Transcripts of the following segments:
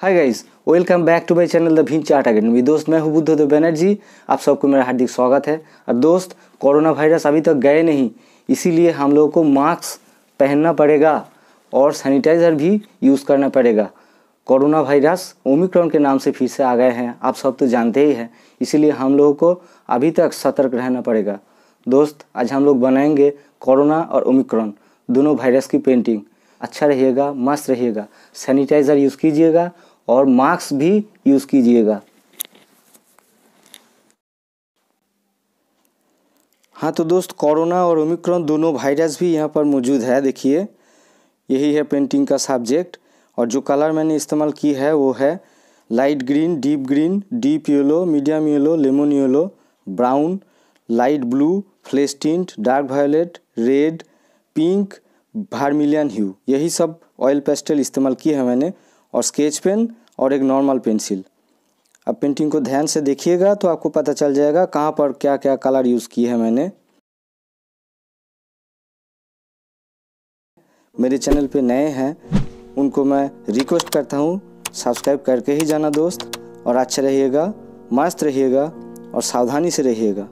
Hi guys, welcome back to my channel the Bhinchi art academy. दोस्त, मैं हूं बुद्धदेव बनर्जी। आप सबको मेरा हार्दिक स्वागत है। और दोस्त, कोरोना वायरस अभी तक गए नहीं, इसीलिए हम लोगों को मास्क पहनना पड़ेगा और सैनिटाइज़र भी यूज़ करना पड़ेगा। कोरोना वायरस ओमिक्रॉन के नाम से फिर से आ गए हैं, आप सब तो जानते ही हैं। इसीलिए हम लोगों को अभी तक सतर्क रहना पड़ेगा। दोस्त, आज हम लोग बनाएंगे कोरोना और ओमिक्रॉन दोनों वायरस की पेंटिंग। अच्छा रहिएगा, मस्त रहिएगा, सैनिटाइज़र यूज़ कीजिएगा और मास्क भी यूज़ कीजिएगा। हाँ तो दोस्त, कोरोना और ओमिक्रॉन दोनों वायरस भी यहाँ पर मौजूद है। देखिए, यही है पेंटिंग का सब्जेक्ट। और जो कलर मैंने इस्तेमाल की है वो है light green, deep yellow, medium yellow, lemon yellow, brown, light blue, flash tint, dark violet, red, pink, vermilion hue, यही सब ऑयल पेस्टल इस्तेमाल की है मैंने, और स्केच पेन और एक नॉर्मल पेंसिल। अब पेंटिंग को ध्यान से देखिएगा तो आपको पता चल जाएगा कहाँ पर क्या क्या कलर यूज़ किए हैं मैंने। मेरे चैनल पे नए हैं उनको मैं रिक्वेस्ट करता हूँ सब्सक्राइब करके ही जाना दोस्त। और अच्छा रहिएगा, मस्त रहिएगा और सावधानी से रहिएगा।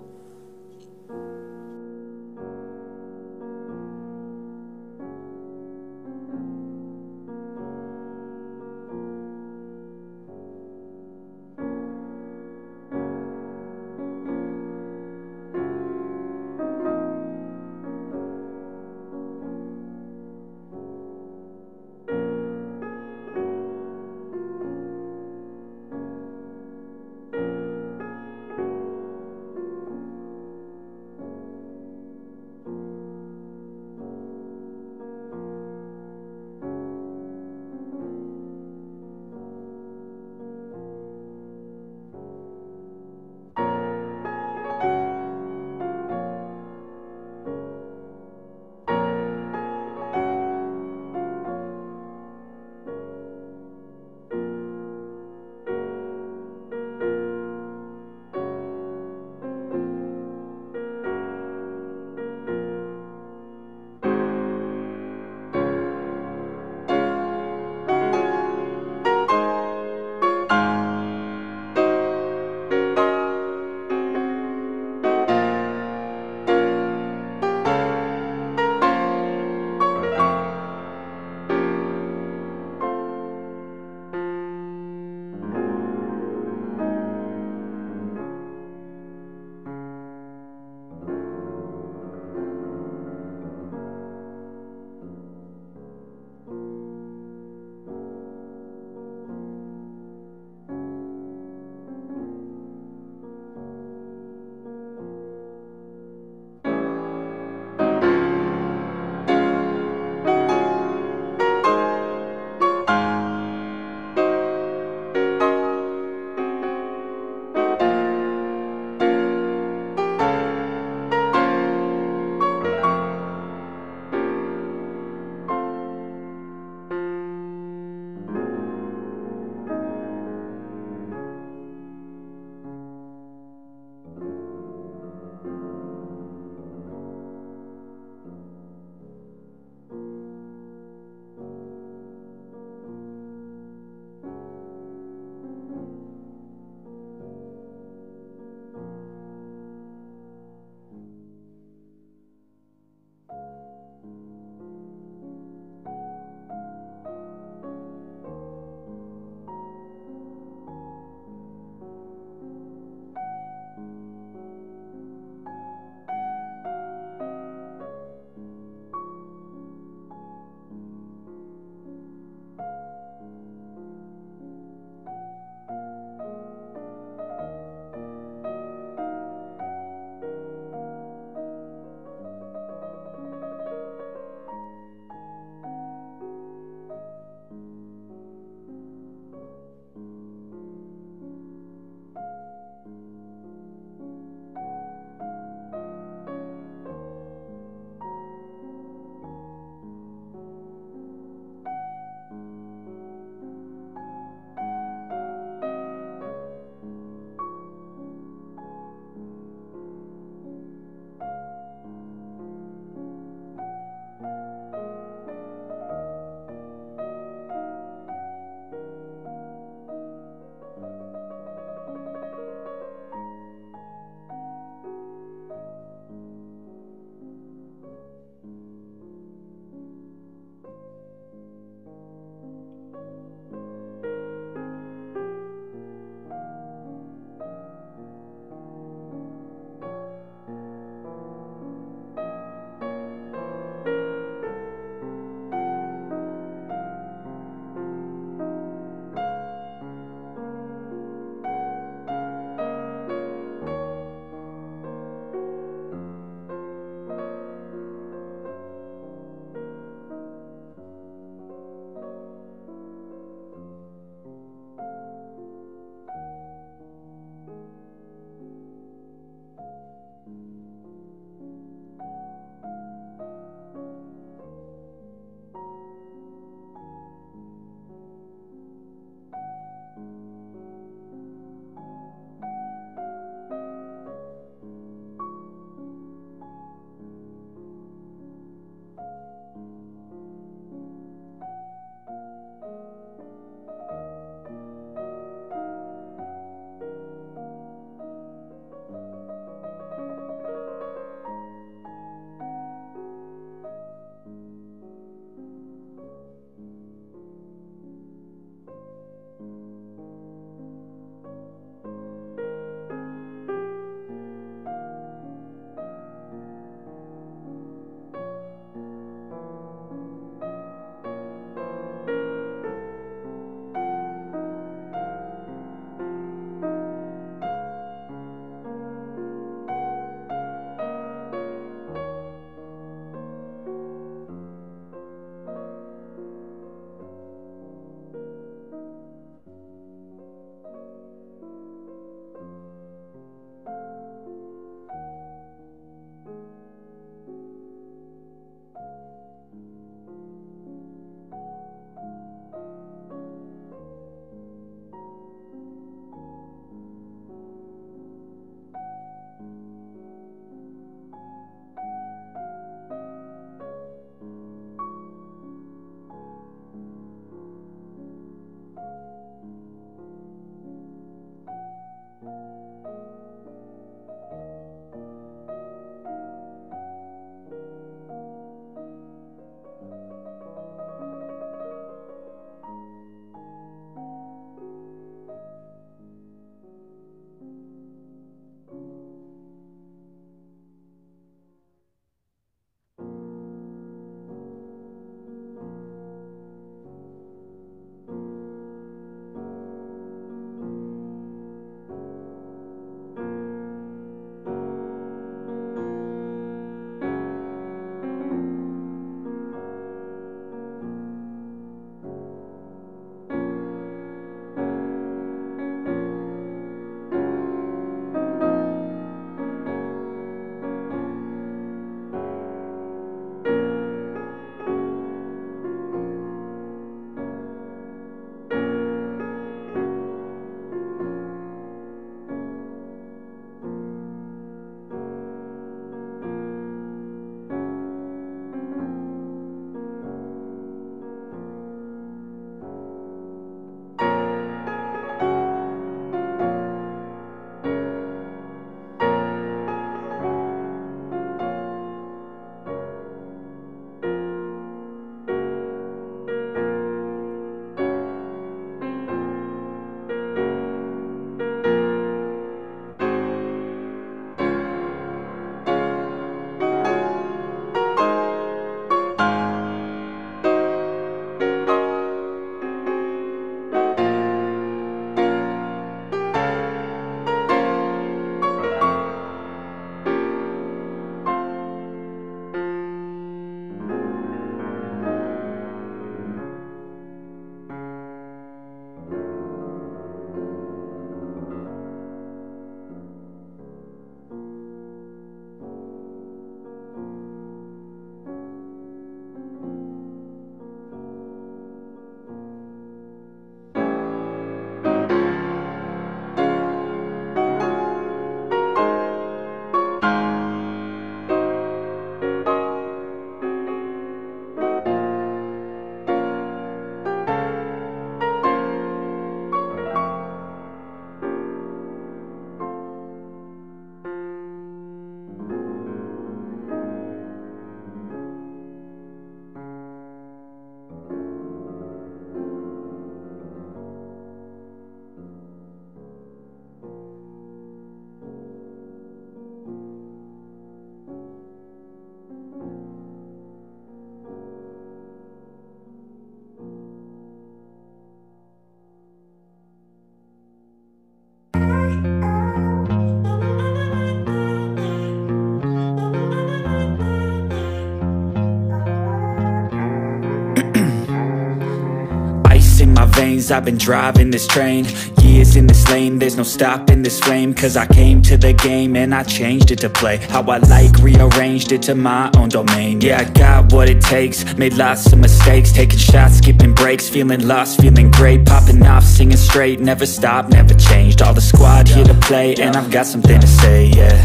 lanes, I've been driving this train. Years in this lane, there's no stopping this flame. Cause I came to the game and I changed it to play how I like, rearranged it to my own domain. Yeah, I got what it takes, made lots of mistakes, taking shots, skipping breaks, feeling lost, feeling great, popping off, singing straight, never stopped, never changed. All the squad here to play, and I've got something to say, yeah.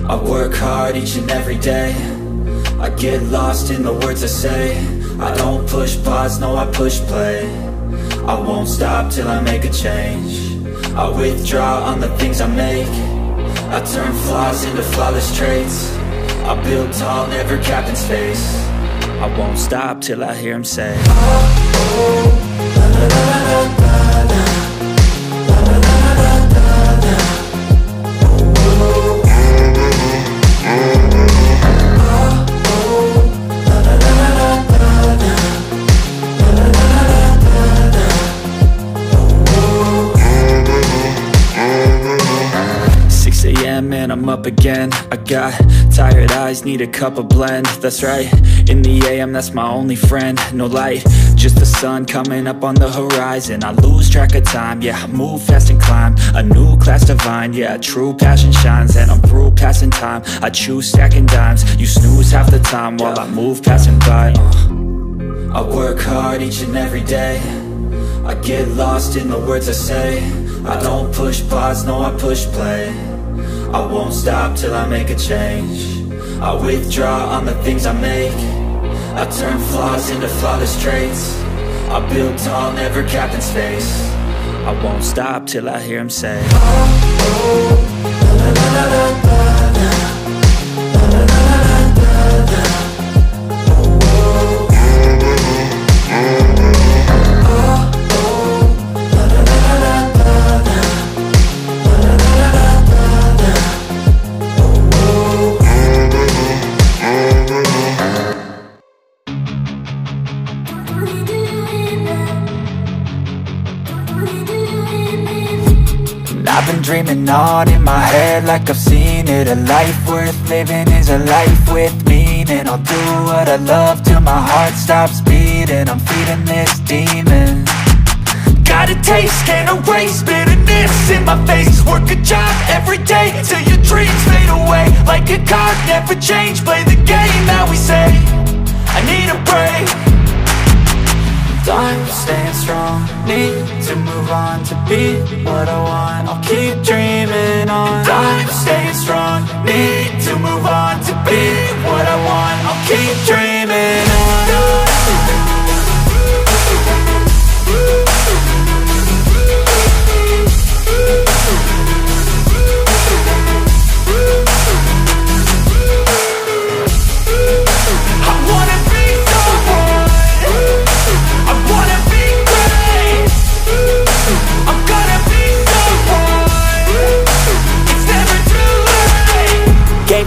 I work hard each and every day, I get lost in the words I say. I don't push pause, no I push play. I won't stop till I make a change. I withdraw on the things I make. I turn flaws into flawless traits. I build tall, never capped in space. I won't stop till I hear him say, oh, oh, la, la, la, la, la, la. And I'm up again. I got tired eyes, need a cup of blend. That's right, in the AM, that's my only friend. No light, just the sun coming up on the horizon. I lose track of time, yeah, I move fast and climb a new class divine, yeah, true passion shines. And I'm through passing time, I choose stacking dimes. You snooze half the time while I move passing by. I work hard each and every day, I get lost in the words I say. I don't push pause, no I push play. I won't stop till I make a change. I withdraw on the things I make. I turn flaws into flawless traits. I build tall, never capped in space. I won't stop till I hear him say, oh, oh, la, la, la, la, la, la. La, la, la, la, la, la, la. I've been dreaming on in my head like I've seen it. A life worth living is a life with meaning. I'll do what I love till my heart stops beating. I'm feeding this demon. Got a taste, can't erase bitterness in my face. Work a job every day till your dreams fade away. Like a card, never change, play the game that we say. I need a break. I'm staying strong, need to move on to be what I want. I'll keep dreaming on. I'm staying strong, need to move on to be what I want. I'll keep dreaming on.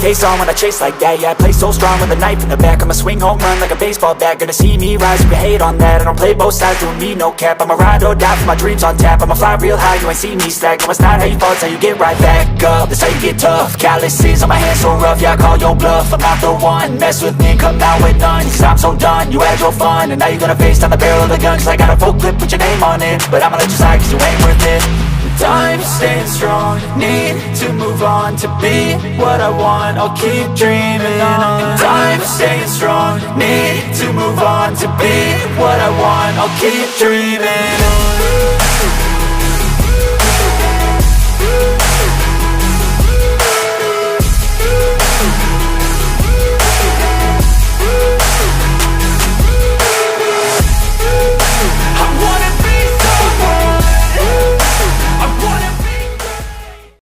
Face on when I chase like that, yeah, I play so strong with a knife in the back. I'ma swing home run like a baseball bat. Gonna see me rise, you can hate on that. I don't play both sides, doing me no cap. I'ma ride or die for my dreams on tap. I'ma fly real high, you ain't see me slack. No, it's not how you fall, it's how you get right back up. That's how you get tough. Calluses on my hands so rough, yeah, I call your bluff. I'm not the one, mess with me, come out with none. Cause I'm so done, you had your fun. And now you're gonna face down the barrel of the gun. Cause I got a full clip with your name on it. But I'ma let you slide cause you ain't worth it. I'm staying strong, need to move on to be what I want. I'll keep dreaming on. I'm staying strong, need to move on to be what I want. I'll keep dreaming on.